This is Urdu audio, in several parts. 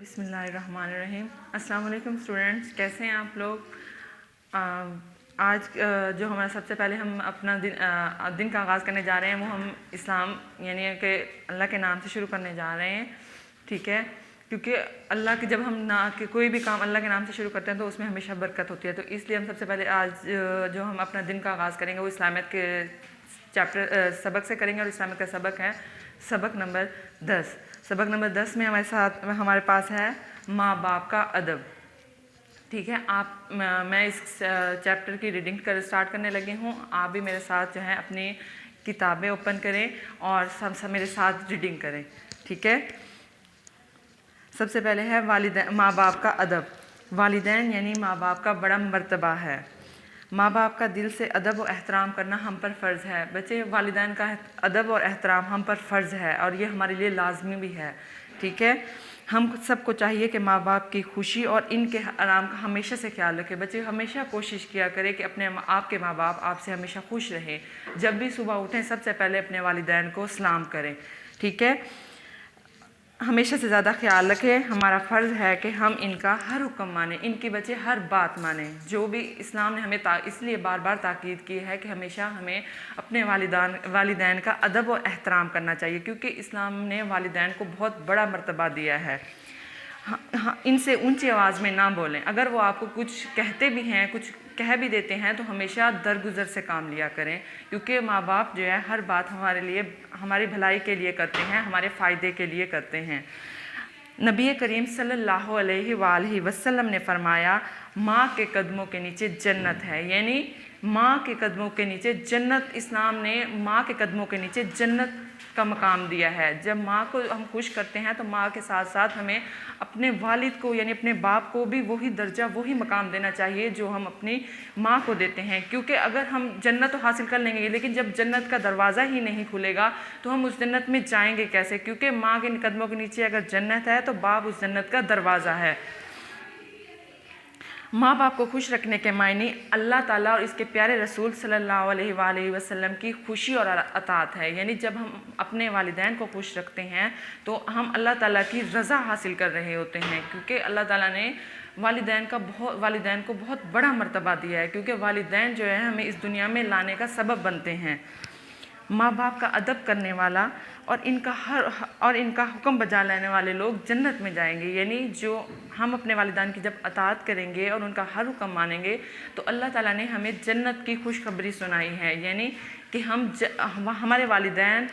بسم اللہ الرحمن الرحیم۔ السلام علیکم اسٹوڈنٹس، کیسے ہیں آپ لوگ؟ آج جو ہمارا سب سے پہلے ہم اپنا دن کا آغاز کرنے جا رہے ہیں وہ ہم اسلام یعنی کہ اللہ کے نام سے شروع کرنے جا رہے ہیں، ٹھیک ہے؟ کیونکہ اللہ کے جب ہم کوئی بھی کام اللہ کے نام سے شروع کرتے ہیں تو اس میں ہمیشہ برکت ہوتی ہے، تو اس لیے ہم سب سے پہلے آج جو ہم اپنا دن کا آغاز کریں گے وہ اسلامیت کے سبق سے کریں گے، اور اسلامیت کا سبق ہے سبق نمبر 10۔ سبق نمبر 10 میں ہمارے پاس ہے ماں باپ کا ادب، ٹھیک ہے؟ میں اس چیپٹر کی ریڈنگ اسٹارٹ کرنے لگی ہوں، آپ بھی میرے ساتھ جو ہے اپنی کتابیں اوپن کریں اور سب میرے ساتھ ریڈنگ کریں، ٹھیک ہے؟ سب سے پہلے ہے ماں باپ کا ادب۔ والدین یعنی ماں باپ کا بڑا مرتبہ ہے۔ ماں باپ کا دل سے ادب و احترام کرنا ہم پر فرض ہے۔ بچے، والدین کا ادب اور احترام ہم پر فرض ہے اور یہ ہمارے لیے لازمی بھی ہے، ٹھیک ہے؟ ہم سب کو چاہیے کہ ماں باپ کی خوشی اور ان کے آرام کا ہمیشہ سے خیال رکھے۔ بچے ہمیشہ کوشش کیا کرے کہ آپ کے ماں باپ آپ سے ہمیشہ خوش رہیں۔ جب بھی صبح اٹھیں سب سے پہلے اپنے والدین کو سلام کریں، ٹھیک ہے؟ ہمیشہ سے زیادہ خیال رکھیں۔ ہمارا فرض ہے کہ ہم ان کا ہر حکم مانیں، ان کی بچے ہر بات مانیں۔ جو بھی اسلام نے ہمیں اس لیے بار بار تاکید کی ہے کہ ہمیشہ ہمیں اپنے والدین کا ادب و احترام کرنا چاہیے، کیونکہ اسلام نے والدین کو بہت بڑا مرتبہ دیا ہے۔ ان سے اونچی آواز میں نہ بولیں۔ اگر وہ آپ کو کچھ کہتے بھی ہیں، کچھ کہہ بھی دیتے ہیں تو ہمیشہ درگزر سے کام لیا کریں، کیونکہ ماں باپ جو ہے ہر بات ہمارے لیے، ہماری بھلائی کے لیے کرتے ہیں، ہمارے فائدے کے لیے کرتے ہیں۔ نبی کریم صلی اللہ علیہ وآلہ وسلم نے فرمایا، ماں کے قدموں کے نیچے جنت ہے، یعنی ماں کے قدموں کے نیچے جنت۔ اسلام نے ماں کے قدموں کے نیچے جنت کا مقام دیا ہے۔ جب ماں کو ہم خوش کرتے ہیں تو ماں کے ساتھ ساتھ ہمیں اپنے والد کو یعنی اپنے باپ کو بھی وہی درجہ، وہی مقام دینا چاہیے جو ہم اپنی ماں کو دیتے ہیں، کیونکہ اگر ہم جنت تو حاصل کر لیں گے لیکن جب جنت کا دروازہ ہی نہیں کھلے گا تو ہم اس جنت میں جائیں گے کیسے؟ کیونکہ ماں کے قدموں کے نیچے اگر جنت ہے تو باپ اس جنت کا دروازہ ہے۔ ماں باپ کو خوش رکھنے کے معنی اللہ تعالیٰ اور اس کے پیارے رسول صلی اللہ علیہ وآلہ وسلم کی خوشی اور اطاعت ہے، یعنی جب ہم اپنے والدین کو خوش رکھتے ہیں تو ہم اللہ تعالیٰ کی رضا حاصل کر رہے ہوتے ہیں، کیونکہ اللہ تعالیٰ نے والدین کو بہت بڑا مرتبہ دیا ہے، کیونکہ والدین جو ہے ہمیں اس دنیا میں لانے کا سبب بنتے ہیں۔ ماں باپ کا ادب کرنے والا اور ان کا حکم بجا لینے والے لوگ جنت میں جائیں گے، یعنی جو ہم اپنے والدین کی جب اطاعت کریں گے اور ان کا ہر حکم مانیں گے تو اللہ تعالیٰ نے ہمیں جنت کی خوشخبری سنائی ہے، یعنی کہ ہمارے والدین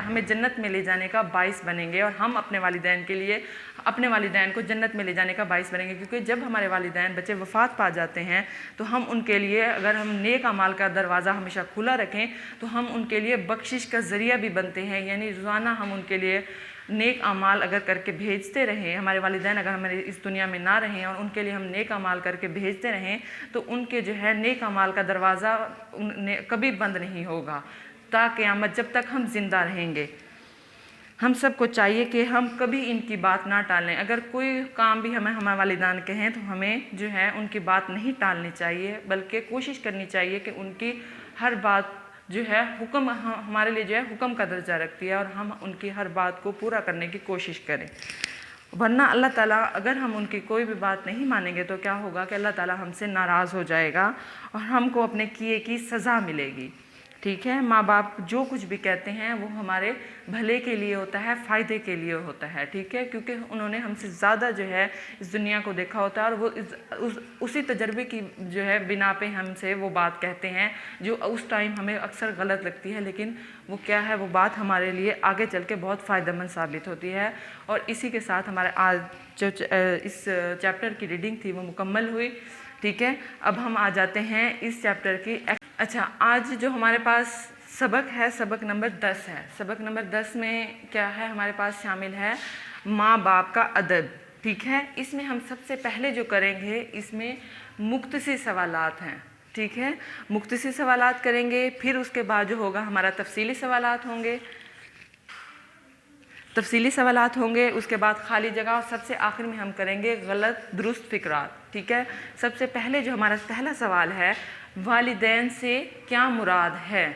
ہمیں جنت میں لے جانے کا باعث بنیں گے، اور ہم اپنے والدین کو جنت میں لے جانے کا باعث بنیں گے، کیونکہ جب ہمارے والدین بچے وفات پا جاتے ہیں تو ہم ان کے لیے، اگر ہم نیک اعمال کا دروازہ ہمیشہ کھلا رکھیں تو ہم ان کے لیے بخشش کا ذریعہ بھی بنتے ہیں، یعنی روزانہ ہم ان کے لیے نیک اعمال اگر کر کے بھیجتے رہیں، ہمارے والدین اگر ہمارے اس دنیا میں نہ رہیں اور ان کے لیے ہم نیک اعمال کر کے بھیجتے رہیں تو ان کے جو ہے نیک اعمال کا دروازہ کبھی بند نہیں ہوگا تا قیامت، جب تک ہم زندہ رہیں گے۔ ہم سب کو چاہیے کہ ہم کبھی ان کی بات نہ ٹالیں۔ اگر کوئی کام بھی ہمارے والدین کہیں تو ہمیں جو ہے ان کی بات نہیں ٹالنی چاہیے، بلکہ کوشش کرنی چاہیے کہ ان کی ہر بات جو ہے حکم ہمارے لیے جو ہے حکم کا درجہ رکھتی ہے، اور ہم ان کی ہر بات کو پورا کرنے کی کوشش کریں، ورنہ اللہ تعالیٰ اگر ہم ان کی کوئی بھی بات نہیں مانیں گے تو کیا ہوگا کہ اللہ تعالیٰ ہم سے ناراض ہو جائے گا اور ہم کو اپنے کیے کی سزا ملے گی، ٹھیک ہے؟ ماں باپ جو کچھ بھی کہتے ہیں وہ ہمارے بھلے کے لیے ہوتا ہے، فائدے کے لیے ہوتا ہے، ٹھیک ہے؟ کیونکہ انہوں نے ہم سے زیادہ جو ہے اس دنیا کو دیکھا ہوتا ہے، اور وہ اسی تجربے کی جو ہے بنا پہ ہم سے وہ بات کہتے ہیں جو اس ٹائم ہمیں اکثر غلط لگتی ہے، لیکن وہ کیا ہے، وہ بات ہمارے لیے آگے چل کے بہت فائدہ مند ثابت ہوتی ہے۔ اور اسی کے ساتھ ہمارے آج جو اس چیپٹر کی ریڈنگ تھی وہ مکمل ہوئی، ٹھیک ہے؟ اب ہم آ جاتے ہیں اس چیپٹر کی۔ اچھا، آج جو ہمارے پاس سبق ہے سبق نمبر 10 ہے۔ سبق نمبر 10 میں کیا ہے ہمارے پاس شامل ہے ماں باپ کا ادب، ٹھیک ہے؟ اس میں ہم سب سے پہلے جو کریں گے اس میں مختصر سوالات ہیں، ٹھیک ہے؟ مختصر سوالات کریں گے، پھر اس کے بعد جو ہوگا ہمارا تفصیلی سوالات ہوں گے، اس کے بعد خالی جگہ، اور سب سے آخر میں ہم کریں گے غلط درست فکرات، ٹھیک ہے؟ سب سے پہلے جو ہمارا پہلا سوال ہے، والدین سے کیا مراد ہے،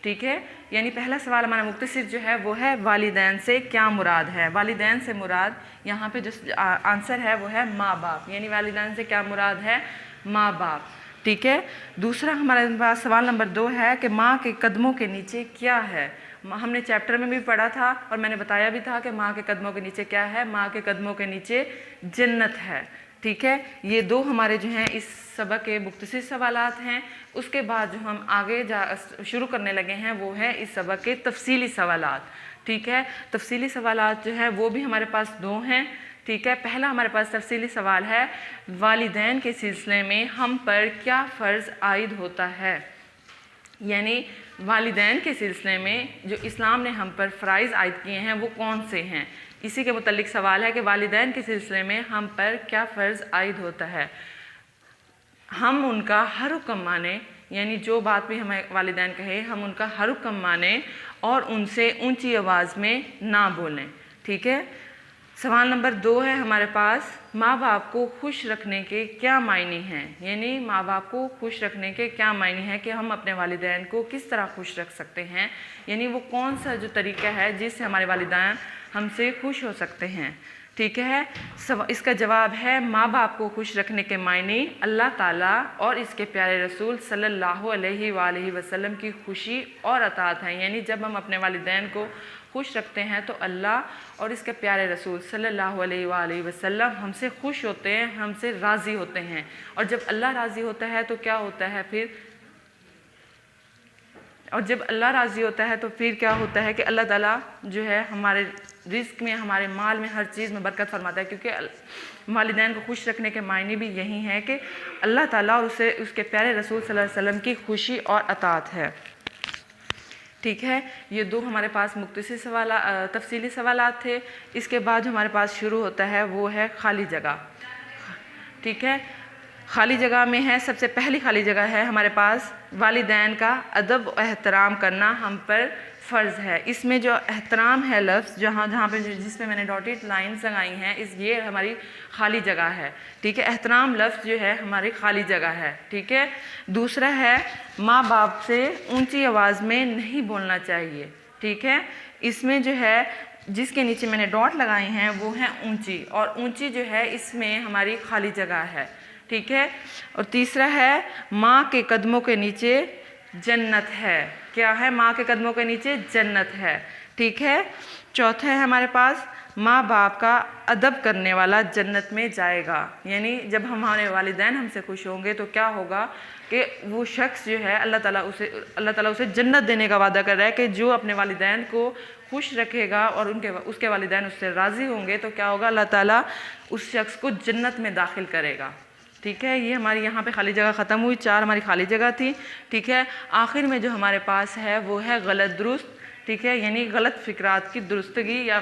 ٹھیک ہے؟ یعنی پہلا سوال ہمارا مختصر جو ہے وہ ہے والدین سے کیا مراد ہے. والدین سے مراد یہاں پہ جو آنسر ہے وہ ہے ماں باپ، یعنی والدین سے کیا مراد ہے؟ ماں باپ. ٹھیک ہے. دوسرا ہمارے پاس سوال نمبر 2 ہے کہ ماں کے قدموں کے نیچے کیا ہے. ہم نے چیپٹر میں بھی پڑھا تھا اور میں نے بتایا بھی تھا کہ ماں کے قدموں کے نیچے کیا ہے. ماں کے قدموں کے نیچے جنت ہے. ٹھیک ہے. یہ 2 ہمارے جو ہیں اس سبق کے مختصر سوالات ہیں. اس کے بعد جو ہم آگے شروع کرنے لگے ہیں وہ ہے اس سبق کے تفصیلی سوالات. ٹھیک ہے. تفصیلی سوالات جو ہے وہ بھی ہمارے پاس 2 ہیں. ٹھیک ہے. پہلا ہمارے پاس تفصیلی سوال ہے والدین کے سلسلے میں ہم پر کیا فرض عائد ہوتا ہے. یعنی والدین کے سلسلے میں جو اسلام نے ہم پر فرائض عائد کیے ہیں وہ کون سے ہیں. اسی کے متعلق سوال ہے کہ والدین کے سلسلے میں ہم پر کیا فرض عائد ہوتا ہے. ہم ان کا ہر حکم مانیں، یعنی جو بات بھی ہمیں والدین کہے ہم ان کا ہر حکم مانیں اور ان سے اونچی آواز میں نہ بولیں. ٹھیک ہے. سوال نمبر 2 ہے ہمارے پاس ماں باپ کو خوش رکھنے کے کیا معنی ہیں. یعنی ماں باپ کو خوش رکھنے کے کیا معنی ہیں کہ ہم اپنے والدین کو کس طرح خوش رکھ سکتے ہیں. یعنی وہ کون سا جو طریقہ ہے جس سے ہمارے والدین ہم سے خوش ہو سکتے ہیں. ٹھیک ہے. اس کا جواب ہے ماں باپ کو خوش رکھنے کے معنی اللہ تعالیٰ اور اس کے پیارے رسول صلی اللہ علیہ وآلہ وسلم کی خوشی اور اطاعت ہیں. یعنی جب ہم اپنے والدین کو خوش رکھتے ہیں تو اللہ اور اس کے پیارے رسول صلی اللہ علیہ وآلہ وسلم ہم سے خوش ہوتے ہیں، ہم سے راضی ہوتے ہیں. اور جب اللہ راضی ہوتا ہے تو کیا ہوتا ہے پھر؟ اور جب اللہ راضی ہوتا ہے تو پھر کیا ہوتا ہے کہ اللہ تعالیٰ جو ہے ہمارے رزق میں، ہمارے مال میں، ہر چیز میں برکت فرماتا ہے. کیونکہ والدین کو خوش رکھنے کے معنی بھی یہی ہے کہ اللہ تعالیٰ اور اس کے پیارے رسول صلی اللہ علیہ وسلم کی خوشی اور اطاعت ہے. ٹھیک ہے. یہ 2 ہمارے پاس مختصر تفصیلی سوالات تھے. اس کے بعد جو ہمارے پاس شروع ہوتا ہے وہ ہے خالی جگہ. ٹھیک ہے. خالی جگہ میں ہے، سب سے پہلی خالی جگہ ہے ہمارے پاس والدین کا ادب و احترام کرنا ہم پر فرض ہے. اس میں جو احترام ہے لفظ جہاں پہ جس پہ میں نے ڈاٹڈ لائنز لگائی ہیں یہ ہماری خالی جگہ ہے. ٹھیک ہے. احترام لفظ جو ہے ہماری خالی جگہ ہے. ٹھیک ہے. دوسرا ہے ماں باپ سے اونچی آواز میں نہیں بولنا چاہیے. ٹھیک ہے. اس میں جو ہے جس کے نیچے میں نے ڈاٹ لگائے ہیں وہ ہے اونچی، اور اونچی جو ہے اس میں ہماری خالی جگہ ہے. ٹھیک ہے. اور تیسرا ہے ماں کے قدموں کے نیچے جنت ہے. کیا ہے؟ ماں کے قدموں کے نیچے جنت ہے. ٹھیک ہے. چوتھا ہے ہمارے پاس ماں باپ کا ادب کرنے والا جنت میں جائے گا. یعنی جب ہمارے والدین ہم سے خوش ہوں گے تو کیا ہوگا کہ وہ شخص جو ہے اللہ تعالیٰ اسے جنت دینے کا وعدہ کر رہا ہے کہ جو اپنے والدین کو خوش رکھے گا اور اس کے والدین اس سے راضی ہوں گے تو کیا ہوگا؟ اللہ تعالیٰ اس شخص کو جنت میں داخل کرے گا. ٹھیک ہے. یہ ہماری یہاں پہ خالی جگہ ختم ہوئی. 4 ہماری خالی جگہ تھی. ٹھیک ہے. آخر میں جو ہمارے پاس ہے وہ ہے غلط درست. ٹھیک ہے. یعنی غلط فکرات کی درستگی یا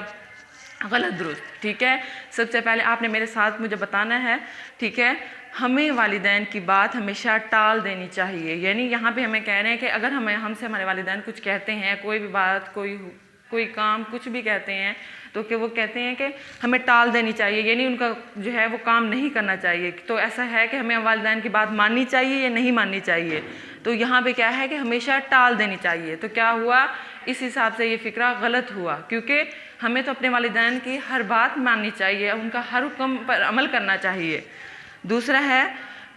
غلط درست. ٹھیک ہے. سب سے پہلے آپ نے میرے ساتھ مجھے بتانا ہے. ٹھیک ہے. ہمیں والدین کی بات ہمیشہ ٹال دینی چاہیے. یعنی یہاں پہ ہمیں کہہ رہے ہیں کہ اگر ہم سے ہمارے والدین کچھ کہتے ہیں، کوئی بھی بات، کوئی کام، کچھ بھی کہتے ہیں تو کہ وہ کہتے ہیں کہ ہمیں ٹال دینی چاہیے، یعنی ان کا جو ہے وہ کام نہیں کرنا چاہیے. تو ایسا ہے کہ ہمیں والدین کی بات ماننی چاہیے یا نہیں ماننی چاہیے؟ تو یہاں پہ کیا ہے کہ ہمیشہ ٹال دینی چاہیے. تو کیا ہوا؟ اس حساب سے یہ فکرہ غلط ہوا، کیونکہ ہمیں تو اپنے والدین کی ہر بات ماننی چاہیے، ان کا ہر حکم پر عمل کرنا چاہیے. دوسرا ہے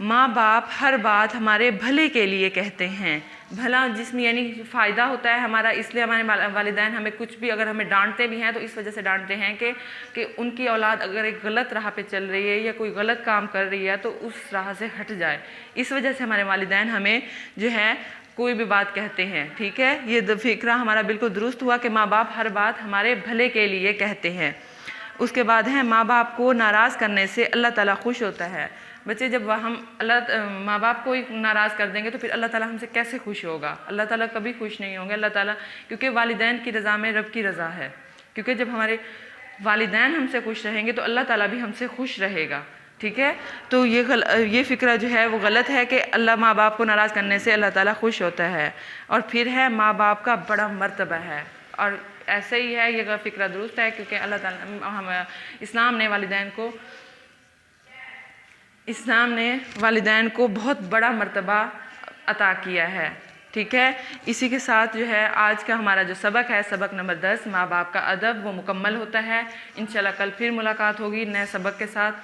ماں باپ ہر بات ہمارے بھلے کے لیے کہتے ہیں. بھلا جس میں یعنی فائدہ ہوتا ہے ہمارا، اس لیے ہمارے والدین ہمیں کچھ بھی اگر ہمیں ڈانٹتے بھی ہیں تو اس وجہ سے ڈانٹتے ہیں کہ ان کی اولاد اگر ایک غلط راہ پہ چل رہی ہے یا کوئی غلط کام کر رہی ہے تو اس راہ سے ہٹ جائے. اس وجہ سے ہمارے والدین ہمیں جو ہے کوئی بھی بات کہتے ہیں. ٹھیک ہے. یہ فکرہ ہمارا بالکل درست ہوا کہ ماں باپ ہر بات ہمارے بھلے کے لیے کہتے ہیں. اس کے بعد ہے ماں باپ کو ناراض کرنے سے اللہ تعالیٰ خوش ہوتا ہے. بچے جب ہم ماں باپ کو ناراض کر دیں گے تو پھر اللہ تعالیٰ ہم سے کیسے خوش ہوگا؟ اللہ تعالیٰ کبھی خوش نہیں ہوں گے. اللہ تعالیٰ کیونکہ والدین کی رضا میں رب کی رضا ہے. کیونکہ جب ہمارے والدین ہم سے خوش رہیں گے تو اللہ تعالیٰ بھی ہم سے خوش رہے گا. ٹھیک ہے. تو یہ فکرہ جو ہے وہ غلط ہے کہ اللہ ماں باپ کو ناراض کرنے سے اللہ تعالیٰ خوش ہوتا ہے. اور پھر ہے ماں باپ کا بڑا مرتبہ ہے، اور ایسے ہی ہے یہ فکرہ درست ہے کیونکہ اللہ تعالیٰ اسلام نے والدین کو بہت بڑا مرتبہ عطا کیا ہے. ٹھیک ہے، اسی کے ساتھ جو ہے آج کا ہمارا جو سبق ہے، سبق نمبر 10 ماں باپ کا ادب، وہ مکمل ہوتا ہے۔ انشاءاللہ کل پھر ملاقات ہوگی نئے سبق کے ساتھ۔